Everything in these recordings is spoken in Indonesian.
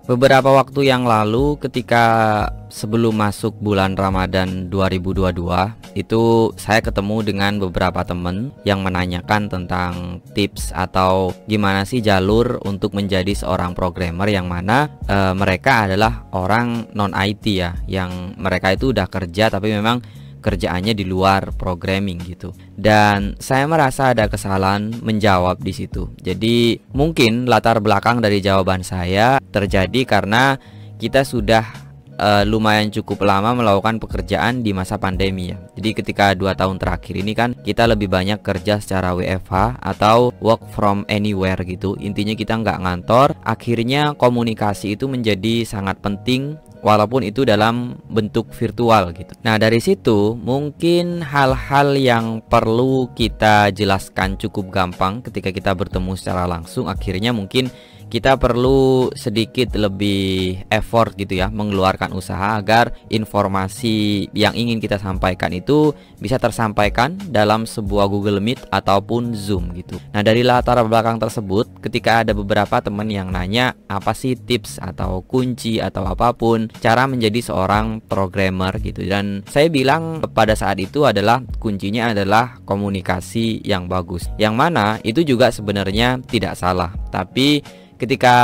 Beberapa waktu yang lalu ketika sebelum masuk bulan Ramadan 2022 itu saya ketemu dengan beberapa teman yang menanyakan tentang tips atau gimana sih jalur untuk menjadi seorang programmer yang mana mereka adalah orang non IT ya, yang mereka itu udah kerja tapi memang kerjaannya di luar programming gitu. Dan saya merasa ada kesalahan menjawab di situ. Jadi mungkin latar belakang dari jawaban saya terjadi karena kita sudah lumayan cukup lama melakukan pekerjaan di masa pandemi ya. Jadi ketika 2 tahun terakhir ini kan kita lebih banyak kerja secara WFH atau work from anywhere gitu. Intinya kita nggak ngantor. Akhirnya komunikasi itu menjadi sangat penting, walaupun itu dalam bentuk virtual gitu. Nah dari situ mungkin hal-hal yang perlu kita jelaskan cukup gampang ketika kita bertemu secara langsung. Akhirnya mungkin kita perlu sedikit lebih effort gitu ya, mengeluarkan usaha agar informasi yang ingin kita sampaikan itu bisa tersampaikan dalam sebuah Google Meet ataupun Zoom gitu. Nah dari latar belakang tersebut, ketika ada beberapa teman yang nanya apa sih tips atau kunci atau apapun cara menjadi seorang programmer gitu, dan saya bilang pada saat itu adalah kuncinya adalah komunikasi yang bagus, yang mana itu juga sebenarnya tidak salah. Tapi ketika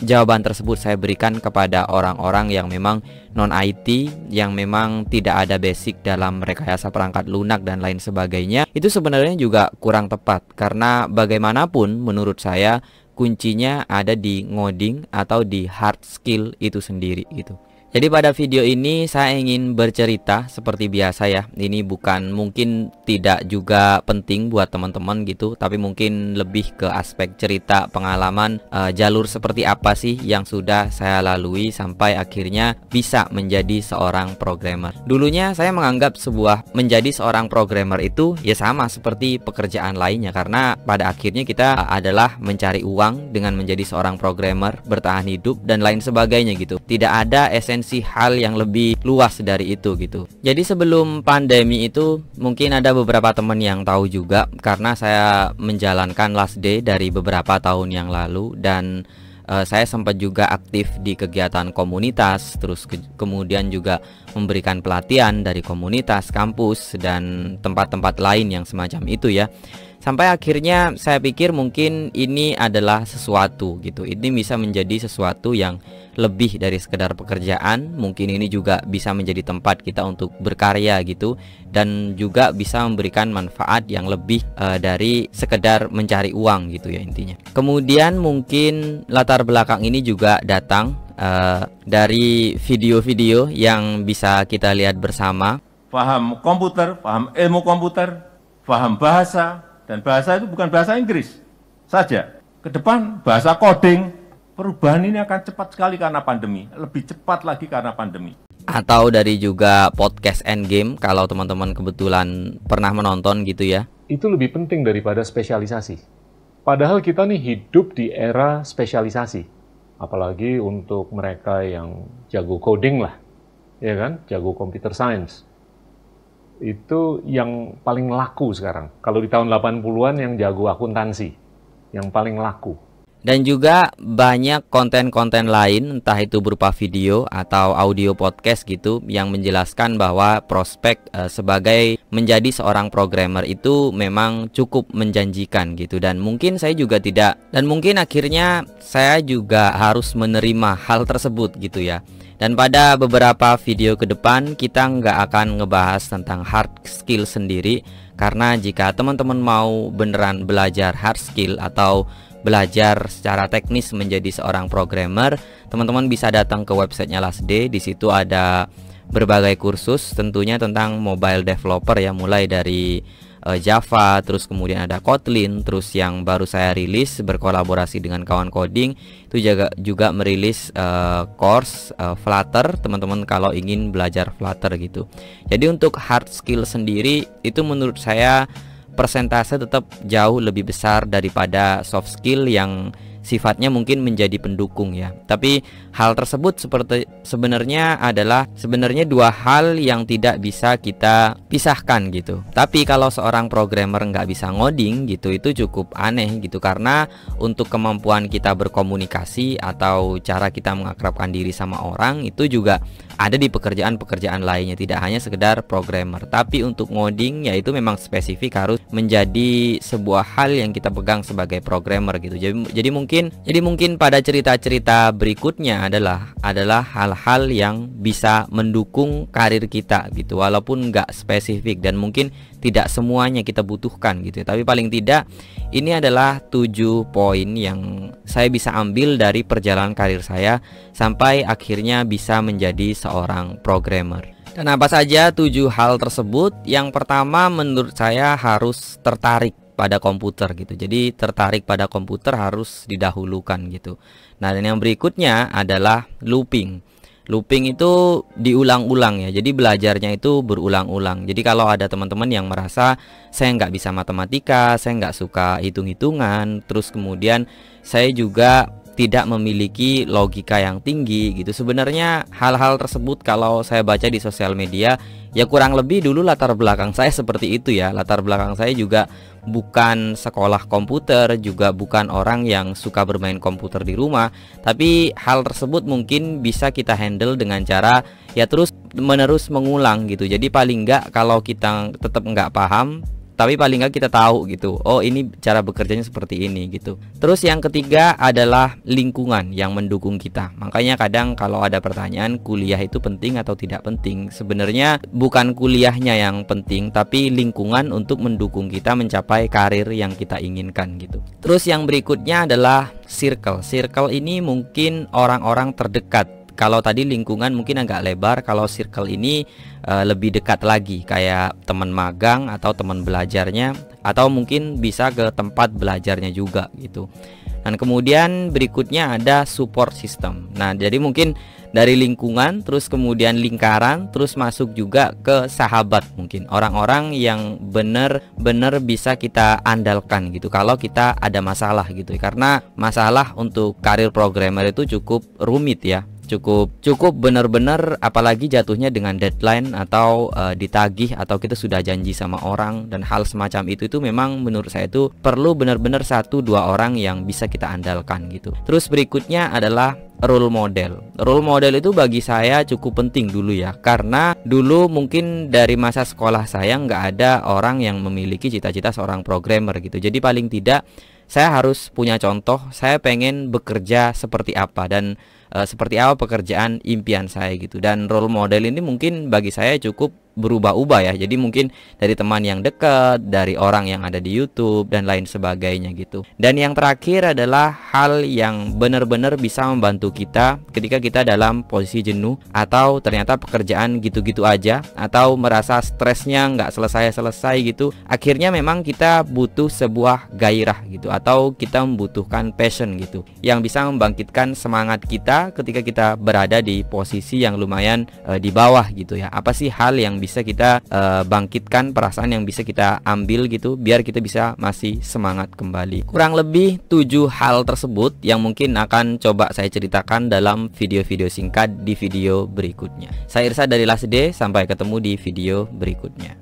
jawaban tersebut saya berikan kepada orang-orang yang memang non IT, yang memang tidak ada basic dalam rekayasa perangkat lunak dan lain sebagainya, itu sebenarnya juga kurang tepat. Karena bagaimanapun menurut saya kuncinya ada di ngoding atau di hard skill itu sendiri gitu. Jadi pada video ini saya ingin bercerita seperti biasa ya. Ini bukan, mungkin tidak juga penting buat teman-teman gitu, tapi mungkin lebih ke aspek cerita pengalaman, jalur seperti apa sih yang sudah saya lalui sampai akhirnya bisa menjadi seorang programmer. Dulunya saya menganggap menjadi seorang programmer itu ya sama seperti pekerjaan lainnya, karena pada akhirnya kita adalah mencari uang dengan menjadi seorang programmer, bertahan hidup dan lain sebagainya gitu. Tidak ada hal yang lebih luas dari itu gitu. Jadi sebelum pandemi itu mungkin ada beberapa teman yang tahu juga, karena saya menjalankan last day dari beberapa tahun yang lalu, dan saya sempat juga aktif di kegiatan komunitas, terus kemudian juga memberikan pelatihan dari komunitas, kampus dan tempat-tempat lain yang semacam itu ya. Sampai akhirnya saya pikir mungkin ini adalah sesuatu gitu. Ini bisa menjadi sesuatu yang lebih dari sekedar pekerjaan. Mungkin ini juga bisa menjadi tempat kita untuk berkarya gitu, dan juga bisa memberikan manfaat yang lebih dari sekedar mencari uang gitu ya intinya. Kemudian mungkin latar belakang ini juga datang dari video-video yang bisa kita lihat bersama. Paham komputer, paham ilmu komputer, paham bahasa. Dan bahasa itu bukan bahasa Inggris saja. Ke depan bahasa coding, perubahan ini akan cepat sekali karena pandemi. Lebih cepat lagi karena pandemi. Atau dari juga podcast Endgame, kalau teman-teman kebetulan pernah menonton gitu ya. Itu lebih penting daripada spesialisasi. Padahal kita nih hidup di era spesialisasi. Apalagi untuk mereka yang jago coding lah. Ya kan? Jago computer science. Itu yang paling laku sekarang. Kalau di tahun 80-an yang jago akuntansi, yang paling laku. Dan juga banyak konten-konten lain, entah itu berupa video atau audio podcast gitu, yang menjelaskan bahwa prospek sebagai menjadi seorang programmer itu memang cukup menjanjikan gitu. Dan mungkin saya juga tidak, dan mungkin akhirnya saya juga harus menerima hal tersebut gitu ya. Dan pada beberapa video ke depan kita nggak akan ngebahas tentang hard skill sendiri, karena jika teman-teman mau beneran belajar hard skill atau belajar secara teknis menjadi seorang programmer, teman-teman bisa datang ke websitenya Last Day. Di situ ada berbagai kursus tentunya tentang mobile developer ya, mulai dari Java, terus kemudian ada Kotlin, terus yang baru saya rilis berkolaborasi dengan kawan coding itu juga merilis course Flutter, teman-teman kalau ingin belajar Flutter gitu. Jadi untuk hard skill sendiri itu menurut saya persentase tetap jauh lebih besar daripada soft skill yang sifatnya mungkin menjadi pendukung ya. Tapi hal tersebut sebenarnya dua hal yang tidak bisa kita pisahkan gitu. Tapi kalau seorang programmer nggak bisa ngoding gitu, itu cukup aneh gitu, karena untuk kemampuan kita berkomunikasi atau cara kita mengakrabkan diri sama orang itu juga ada di pekerjaan-pekerjaan lainnya, tidak hanya sekedar programmer. Tapi untuk ngoding ya itu memang spesifik, harus menjadi sebuah hal yang kita pegang sebagai programmer gitu. Jadi mungkin pada cerita-cerita berikutnya adalah hal-hal yang bisa mendukung karir kita gitu, walaupun nggak spesifik dan mungkin tidak semuanya kita butuhkan gitu. Tapi paling tidak ini adalah 7 poin yang saya bisa ambil dari perjalanan karir saya sampai akhirnya bisa menjadi seorang programmer. Dan apa saja 7 hal tersebut? Yang pertama, menurut saya harus tertarik pada komputer gitu. Jadi tertarik pada komputer harus didahulukan gitu. Nah, dan yang berikutnya adalah looping. Looping itu diulang-ulang ya. Jadi belajarnya itu berulang-ulang. Jadi kalau ada teman-teman yang merasa saya nggak bisa matematika, saya nggak suka hitung-hitungan, terus kemudian saya juga tidak memiliki logika yang tinggi gitu. Sebenarnya hal-hal tersebut kalau saya baca di sosial media ya kurang lebih dulu latar belakang saya seperti itu ya. Latar belakang saya juga bukan sekolah komputer, juga bukan orang yang suka bermain komputer di rumah. Tapi hal tersebut mungkin bisa kita handle dengan cara ya terus menerus mengulang gitu. Jadi paling enggak kalau kita tetap nggak paham, tapi paling nggak kita tahu gitu, oh ini cara bekerjanya seperti ini gitu. Terus yang ketiga adalah lingkungan yang mendukung kita. Makanya kadang kalau ada pertanyaan kuliah itu penting atau tidak penting, sebenarnya bukan kuliahnya yang penting, tapi lingkungan untuk mendukung kita mencapai karir yang kita inginkan gitu. Terus yang berikutnya adalah circle. Circle ini mungkin orang-orang terdekat. Kalau tadi lingkungan mungkin agak lebar, kalau circle ini lebih dekat lagi, kayak teman magang atau teman belajarnya, atau mungkin bisa ke tempat belajarnya juga gitu. Dan kemudian berikutnya ada support system. Nah, jadi mungkin dari lingkungan, terus kemudian lingkaran, terus masuk juga ke sahabat, mungkin orang-orang yang benar-benar bisa kita andalkan gitu kalau kita ada masalah gitu. Karena masalah untuk karir programmer itu cukup rumit ya. Cukup benar-benar, apalagi jatuhnya dengan deadline atau ditagih atau kita sudah janji sama orang, dan hal semacam itu memang menurut saya itu perlu benar-benar 1-2 orang yang bisa kita andalkan gitu. Terus berikutnya adalah role model. Role model itu bagi saya cukup penting dulu ya, karena dulu mungkin dari masa sekolah saya nggak ada orang yang memiliki cita-cita seorang programmer gitu. Jadi paling tidak saya harus punya contoh, saya pengen bekerja seperti apa dan seperti apa pekerjaan impian saya gitu. Dan role model ini mungkin bagi saya cukup berubah-ubah ya. Jadi mungkin dari teman yang dekat, dari orang yang ada di YouTube dan lain sebagainya gitu. Dan yang terakhir adalah hal yang benar-benar bisa membantu kita ketika kita dalam posisi jenuh atau ternyata pekerjaan gitu-gitu aja, atau merasa stresnya nggak selesai-selesai gitu. Akhirnya memang kita butuh sebuah gairah gitu, atau kita membutuhkan passion gitu, yang bisa membangkitkan semangat kita ketika kita berada di posisi yang lumayan di bawah gitu ya. Apa sih hal yang bisa kita bangkitkan, perasaan yang bisa kita ambil gitu, biar kita bisa masih semangat kembali. Kurang lebih 7 hal tersebut yang mungkin akan coba saya ceritakan dalam video-video singkat di video berikutnya. Saya Irsa dari Lasde, sampai ketemu di video berikutnya.